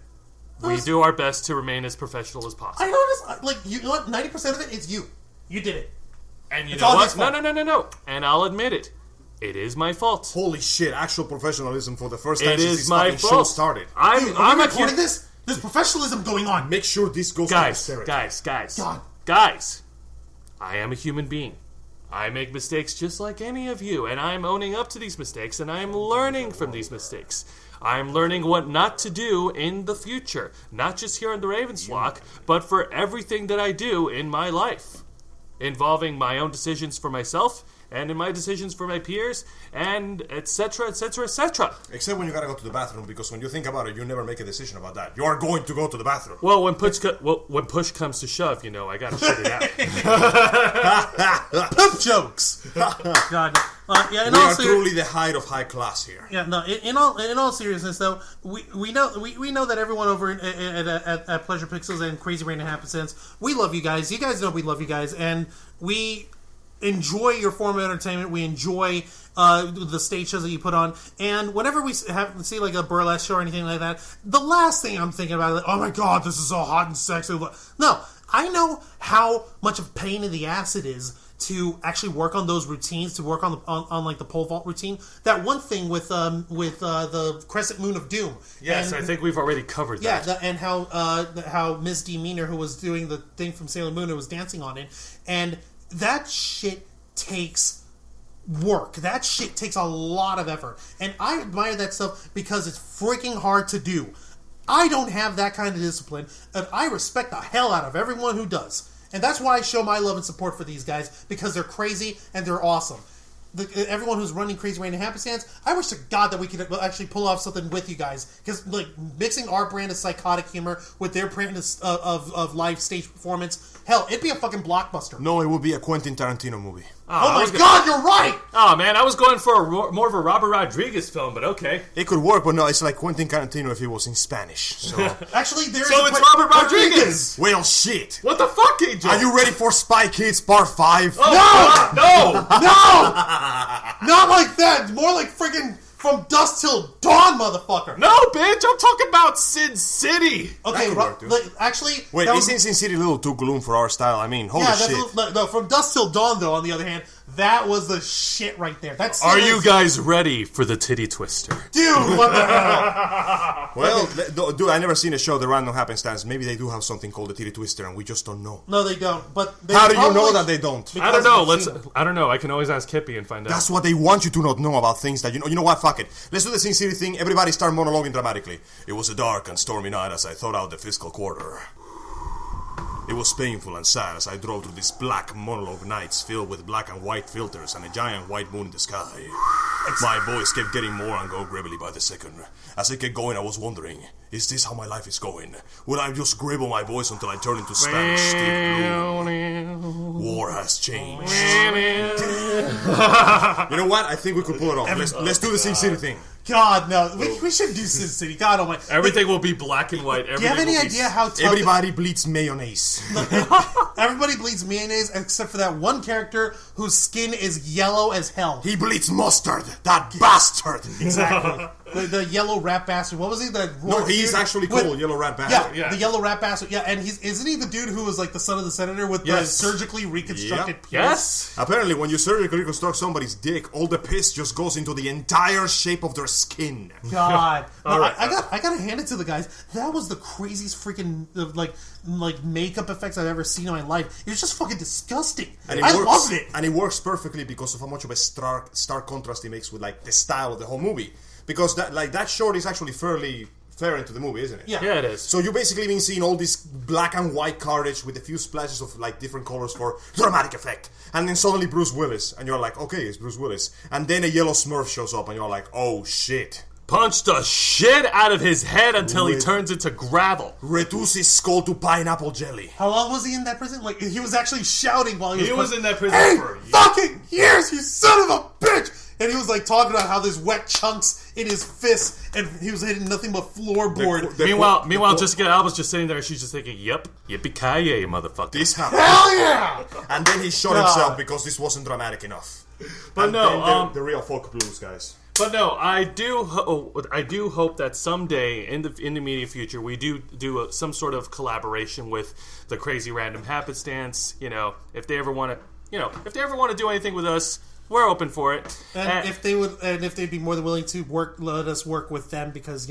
we do our best to remain as professional as possible. I noticed, like, you know what? 90% of it is you. You did it. And you know what? No. And I'll admit it. It is my fault. Holy shit! Actual professionalism for the first time it since is this my fucking fault. show started. I'm recording this. There's professionalism going on. Make sure this goes to posterity. Guys. I am a human being. I make mistakes just like any of you, and I'm owning up to these mistakes, and I'm learning from these mistakes. I'm learning what not to do in the future, not just here on the Ravens Flock, but for everything that I do in my life, involving my own decisions for myself, and in my decisions for my peers, and etc., etc., etc. Except when you gotta go to the bathroom, because when you think about it, you never make a decision about that. You are going to go to the bathroom. Well, when push comes to shove, I gotta shit it out. Poop jokes. God. We are truly the height of high class here. Yeah, no. In all seriousness, though, we know that everyone over at Pleasure Pixels and Crazy Random Happenstance, we love you guys. You guys know we love you guys, and we enjoy your form of entertainment. We enjoy the stage shows that you put on, and whenever we see like a burlesque show or anything like that, the last thing I'm thinking about is like, oh my god, this is so hot and sexy. No, I know how much of a pain in the ass it is to actually work on those routines, to work on like the pole vault routine. That one thing with the Crescent Moon of Doom. Yes, and I think we've already covered that. Yeah, and how Ms. Demeanor, who was doing the thing from Sailor Moon, was dancing on it, and that shit takes work. That shit takes a lot of effort. And I admire that stuff because it's freaking hard to do. I don't have that kind of discipline, and I respect the hell out of everyone who does. And that's why I show my love and support for these guys, because they're crazy and they're awesome. Everyone who's running Crazy Random Happenstance, I wish to God that we could actually pull off something with you guys. Because, like, mixing our brand of psychotic humor with their brand of live stage performance, hell, it'd be a fucking blockbuster. No, it would be a Quentin Tarantino movie. Oh my God, you're right! Oh man, I was going for more of a Robert Rodriguez film, but okay. It could work, but no, it's like Quentin Tarantino if it was in Spanish. So actually, it's Robert Rodriguez! Well, shit. What the fuck, Angel? Are you ready for Spy Kids Part 5? Oh, no! Not like that! More like friggin' From Dusk Till Dawn, motherfucker! No, bitch! I'm talking about Sin City! Okay, actually... Wait, isn't Sin City a little too gloom for our style? I mean, holy shit. No, From Dusk Till Dawn, though, on the other hand, that was the shit right there. Are you guys ready for the titty twister? Dude, what the hell? Well, dude, I never seen a show, The Random Happenstance. Maybe they do have something called the titty twister, and we just don't know. No, they don't. But how do you know that they don't? I don't know. I don't know. I can always ask Kippy and find out. That's what they want you to not know about things that you know. You know what? Fuck it. Let's do the Sin City thing. Everybody start monologuing dramatically. It was a dark and stormy night as I thought out the fiscal quarter. It was painful and sad as I drove through these black monologue nights filled with black and white filters and a giant white moon in the sky. My voice kept getting more and go gravelly by the second. As it kept going, I was wondering, is this how my life is going? Will I just gribble my voice until I turn into Spanish Steve Blue? War has changed. You know what? I think we could pull it off. Let's do the Sin City thing. God, no. We should do Sin City. God almighty. Everything will be black and white. Do you have any idea how tough... Everybody bleeds mayonnaise. Everybody bleeds mayonnaise except for that one character whose skin is yellow as hell. He bleeds mustard. That bastard. Exactly. The yellow rat bastard. What was he? No, he's actually called Yellow Rat Bastard. Yeah, the yellow rat bastard. Yeah, and isn't he the dude who was like the son of the senator with the surgically reconstructed penis? Yes. Apparently, when you surgically reconstruct somebody's dick, all the piss just goes into the entire shape of their skin. God. No, I gotta hand it to the guys. That was the craziest freaking like makeup effects I've ever seen in my life. It was just fucking disgusting. And I loved it. And it works perfectly because of how much of a stark contrast it makes with like the style of the whole movie. because that short is actually fairly fair into the movie, isn't it? Yeah. Yeah, it is. So you basically been seeing all this black and white carnage with a few splashes of like different colors for dramatic effect, and then suddenly Bruce Willis, and you're like, okay, it's Bruce Willis, and then a yellow Smurf shows up, and you're like, oh shit. Punch the shit out of his head until he turns into gravel. Reduce his skull to pineapple jelly. How long was he in that prison? Like, he was actually shouting while he was in that prison Hey, for years. fucking years, you son of a bitch! And he was like talking about how there's wet chunks in his fist, and he was hitting nothing but floorboard. Meanwhile, Jessica Alba's just sitting there, and she's just thinking, "Yep, yippee-ki-yay, motherfucker." This happened. Hell yeah! And then he shot himself because this wasn't dramatic enough. But And no, then the real folk blues, guys. But no, I do hope that someday in the immediate future we do some sort of collaboration with the Crazy Random Happenstance. You know, if they ever want to do anything with us, we're open for it. And if they'd be more than willing to let us work with them, because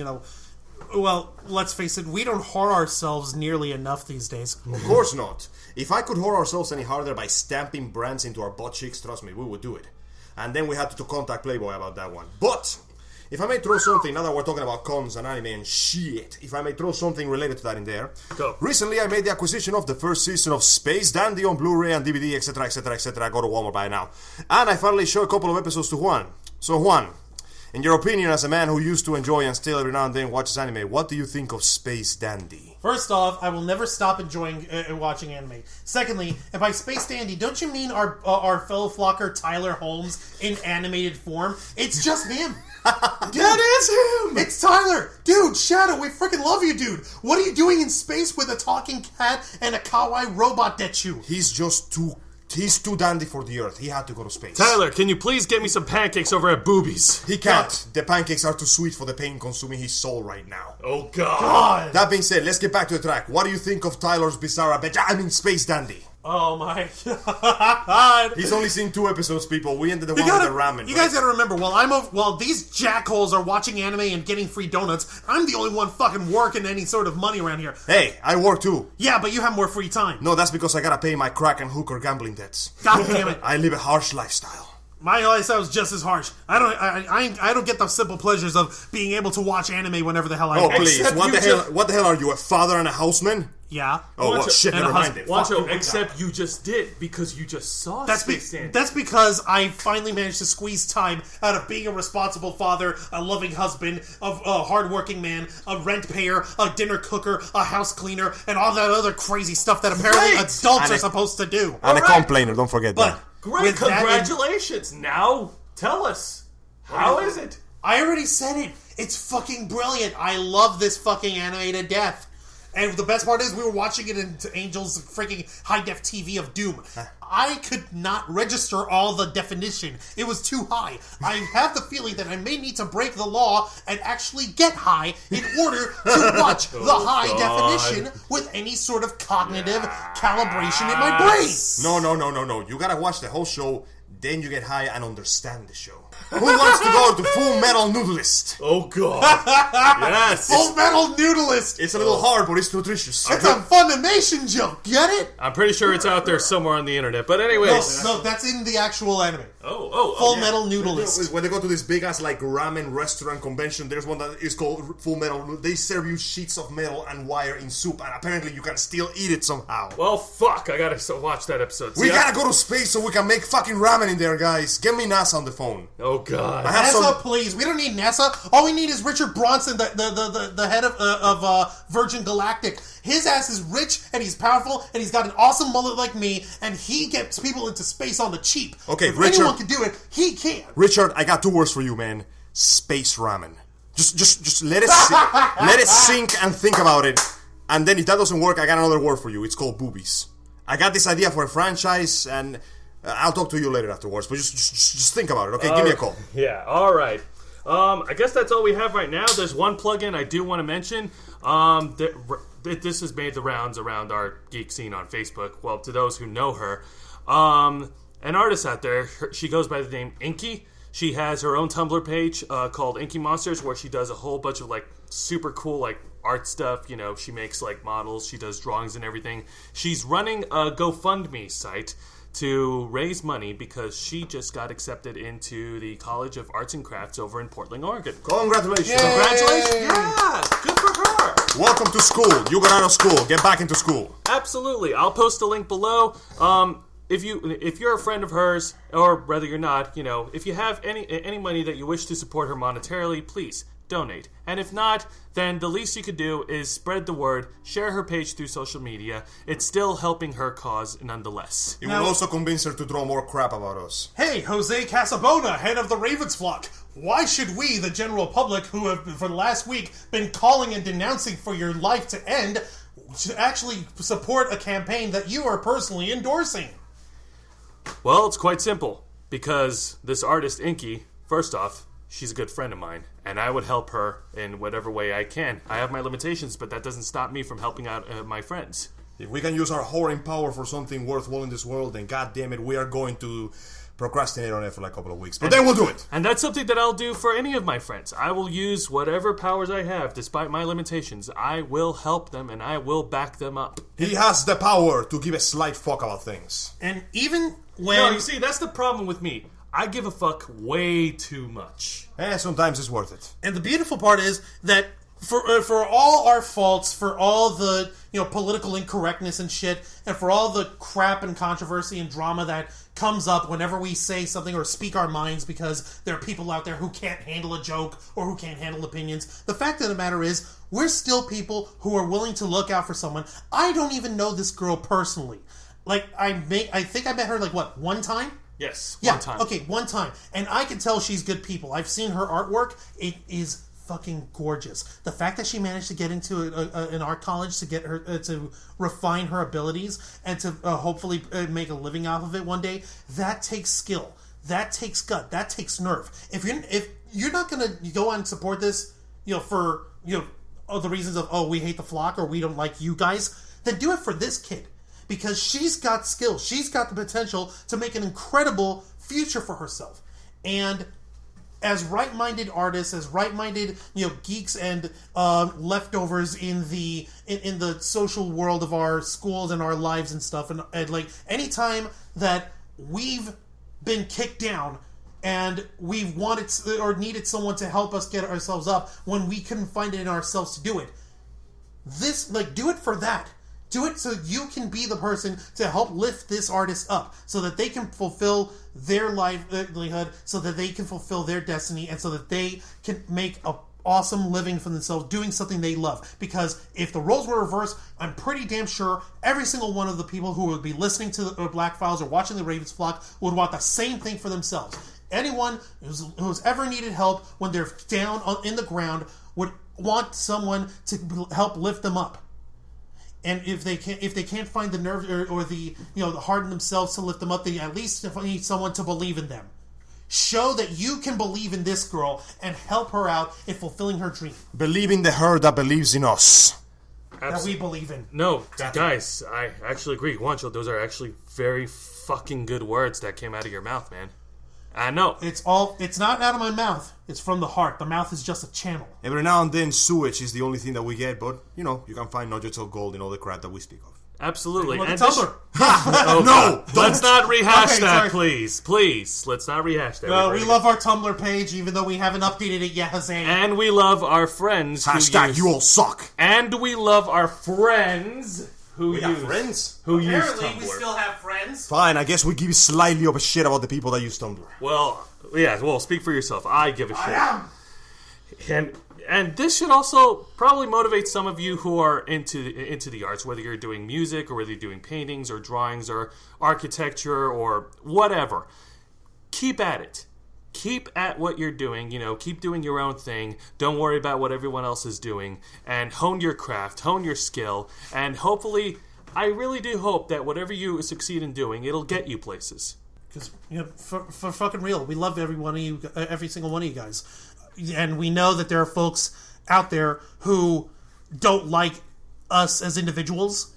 well, let's face it, we don't whore ourselves nearly enough these days. Of course not. If I could whore ourselves any harder by stamping brands into our butt cheeks, trust me, we would do it. And then we had to contact Playboy about that one. But if I may throw something, now that we're talking about cons and anime and shit, if I may throw something related to that in there. Go. Recently, I made the acquisition of the first season of Space Dandy on Blu-ray and DVD, etc., etc., etc. I go to Walmart by now. And I finally showed a couple of episodes to Juan. So, Juan, in your opinion, as a man who used to enjoy and still every now and then watches anime, what do you think of Space Dandy? First off, I will never stop enjoying watching anime. Secondly, and by Space Dandy, don't you mean our fellow flocker Tyler Holmes in animated form? It's just him. That is him! It's Tyler! Dude, Shadow, we freaking love you, dude! What are you doing in space with a talking cat and a kawaii robot Dechu? He's too dandy for the Earth. He had to go to space. Tyler, can you please get me some pancakes over at Boobies? He can't. The pancakes are too sweet for the pain consuming his soul right now. Oh God! That being said, let's get back to the track. What do you think of Tyler's bizarre Space Dandy? Oh my God! He's only seen 2 episodes, people. We ended the one with the ramen. You guys gotta remember, while these jackholes are watching anime and getting free donuts, I'm the only one fucking working any sort of money around here. Hey, I work too. Yeah, but you have more free time. No, that's because I gotta pay my crack and hooker gambling debts. God damn it! I live a harsh lifestyle. My lifestyle is just as harsh. I don't get the simple pleasures of being able to watch anime whenever the hell I want. Oh please! What the hell are you, a father and a houseman? Yeah. Oh well, shit. Never mind it. Wancho, except you just did because you just saw Space Dandy. That's because I finally managed to squeeze time out of being a responsible father, a loving husband, a hardworking man, a rent payer, a dinner cooker, a house cleaner, and all that other crazy stuff that apparently adults are supposed to do. And a complainer, don't forget But that. Great, congratulations! Now tell us, how is it? I already said it. It's fucking brilliant. I love this fucking anime to death. And the best part is we were watching it in Angel's freaking high-def TV of Doom. I could not register all the definition. It was too high. I have the feeling that I may need to break the law and actually get high in order to watch the high definition with any sort of cognitive calibration in my brain. No. You gotta watch the whole show, then you get high and understand the show. Who wants to go to Full Metal Noodleist? Oh God! Yes! Full Metal Noodleist! It's a little hard, but it's nutritious. It's a Funimation joke, get it? I'm pretty sure it's out there somewhere on the internet, but anyways. No, that's in the actual anime. Oh, Full Metal Noodleist. When they go to this big ass like ramen restaurant convention, there's one that is called Full Metal. They serve you sheets of metal and wire in soup, and apparently you can still eat it somehow. Well, fuck! I gotta watch that episode. We gotta go to space so we can make fucking ramen in there, guys. Get me NASA on the phone. Oh God! NASA, please. We don't need NASA. All we need is Richard Bronson, the head of Virgin Galactic. His ass is rich and he's powerful and he's got an awesome mullet like me, and he gets people into space on the cheap. Okay, if Richard, anyone can do it, he can. Richard, I got 2 words for you, man. Space ramen. Just let it sink and think about it. And then if that doesn't work, I got another word for you. It's called boobies. I got this idea for a franchise, and I'll talk to you later afterwards. But just think about it, okay? Give me a call. Yeah, all right. I guess that's all we have right now. There's one plugin I do want to mention. This has made the rounds around our geek scene on Facebook. Well, to those who know her, an artist out there, she goes by the name Inky. She has her own Tumblr page called Inky Monsters, where she does a whole bunch of like super cool like art stuff. You know, she makes like models, she does drawings and everything. She's running a GoFundMe site to raise money because she just got accepted into the College of Arts and Crafts over in Portland, Oregon. Congratulations. Yay! Congratulations. Yeah, good for her. Welcome to school. You got out of school. Get back into school. Absolutely. I'll post a link below. If you're a friend of hers, or whether you're not, if you have any money that you wish to support her monetarily, please donate. And if not, then the least you could do is spread the word, share her page through social media. It's still helping her cause nonetheless. It will also convince her to draw more crap about us. Hey, Jose Casabona, head of the Ravens flock. Why should we, the general public, who have for the last week been calling and denouncing for your life to end, should actually support a campaign that you are personally endorsing? Well, it's quite simple. Because this artist, Inky, first off, she's a good friend of mine, and I would help her in whatever way I can. I have my limitations, but that doesn't stop me from helping out my friends. If we can use our whoring power for something worthwhile in this world, then goddamn it, we are going to procrastinate on it for like a couple of weeks. But then we'll do it. And that's something that I'll do for any of my friends. I will use whatever powers I have, despite my limitations. I will help them, and I will back them up. He has the power to give a slight fuck about things. And even when... No, you see, that's the problem with me. I give a fuck way too much. Sometimes it's worth it. And the beautiful part is that for all our faults, for all the political incorrectness and shit, and for all the crap and controversy and drama that comes up whenever we say something or speak our minds because there are people out there who can't handle a joke or who can't handle opinions, the fact of the matter is we're still people who are willing to look out for someone. I don't even know this girl personally. Like, I think I met her one time? Yes, yeah, one time. Okay, one time. And I can tell she's good people. I've seen her artwork. It is fucking gorgeous. The fact that she managed to get into an art college to get her to refine her abilities and to hopefully make a living off of it one day, that takes skill. That takes gut. That takes nerve. If you're not going to go on and support this, for the reasons of we hate the flock or we don't like you guys, then do it for this kid. Because she's got skill. She's got the potential to make an incredible future for herself. And as right-minded artists, as right-minded geeks and leftovers in the social world of our schools and our lives and stuff, and like any time that we've been kicked down and we've wanted or needed someone to help us get ourselves up when we couldn't find it in ourselves to do it, do it for that. Do it so you can be the person to help lift this artist up so that they can fulfill their livelihood, so that they can fulfill their destiny, and so that they can make an awesome living for themselves doing something they love. Because if the roles were reversed, I'm pretty damn sure every single one of the people who would be listening to the Black Files or watching the Ravens flock would want the same thing for themselves. Anyone who's ever needed help when they're down in the ground would want someone to help lift them up. And if they can't find the nerve or the the heart in themselves to lift them up, they at least need someone to believe in them. Show that you can believe in this girl and help her out in fulfilling her dream. Believe in the her that believes in us. That we believe in. No, guys, I actually agree. Juancho, those are actually very fucking good words that came out of your mouth, man. I know. It's not out of my mouth. It's from the heart. The mouth is just a channel. Every now and then, sewage is the only thing that we get, but, you can find nuggets of gold in all the crap that we speak of. Absolutely. And Tumblr. No! Let's not rehash that, sorry. please. Please, let's not rehash that. Well, we love our Tumblr page, even though we haven't updated it yet, Jose. And we love our friends Hashtag you all suck. And we love our friends who use friends? who use Apparently, Tumblr. we still have friends. Fine, I guess we give slightly of a shit about the people that use Tumblr. Well, speak for yourself. I give a shit. And this should also probably motivate some of you who are into the arts, whether you're doing music or whether you're doing paintings or drawings or architecture or whatever. Keep at it. Keep at what you're doing, keep doing your own thing. Don't worry about what everyone else is doing. And hone your craft, hone your skill. And hopefully, I really do hope that whatever you succeed in doing, it'll get you places. Because, for fucking real, we love every single one of you guys. And we know that there are folks out there who don't like us as individuals,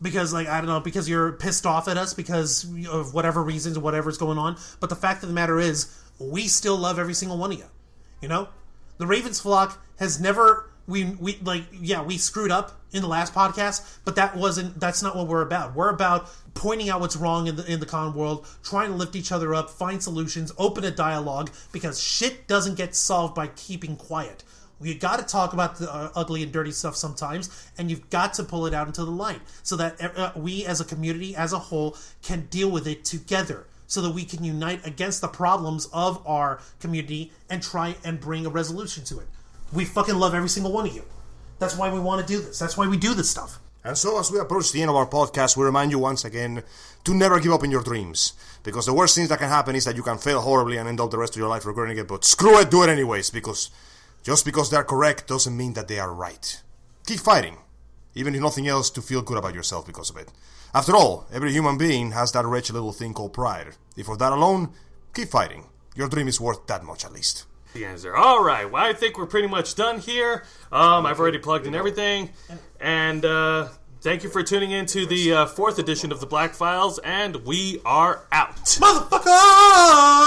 because, because you're pissed off at us because of whatever reasons or whatever's going on. But the fact of the matter is, we still love every single one of you. The Ravens flock has never we screwed up in the last podcast, but that's not what we're about. We're about pointing out what's wrong in the con world, trying to lift each other up, find solutions, open a dialogue, because shit doesn't get solved by keeping quiet. You got to talk about the ugly and dirty stuff sometimes, and you've got to pull it out into the light so that we as a community as a whole can deal with it together, so that we can unite against the problems of our community and try and bring a resolution to it. We fucking love every single one of you. That's why we want to do this. That's why we do this stuff. And so as we approach the end of our podcast, we remind you once again to never give up in your dreams. Because the worst things that can happen is that you can fail horribly and end up the rest of your life regretting it. But screw it, do it anyways. Because just because they're correct doesn't mean that they are right. Keep fighting. Even if nothing else, to feel good about yourself because of it. After all, every human being has that wretched little thing called pride. If for that alone, keep fighting. Your dream is worth that much at least. The answer. All right. Well, I think we're pretty much done here. I've already plugged in everything. And thank you for tuning in to the 4th edition of the Black Files. And we are out. Motherfucker!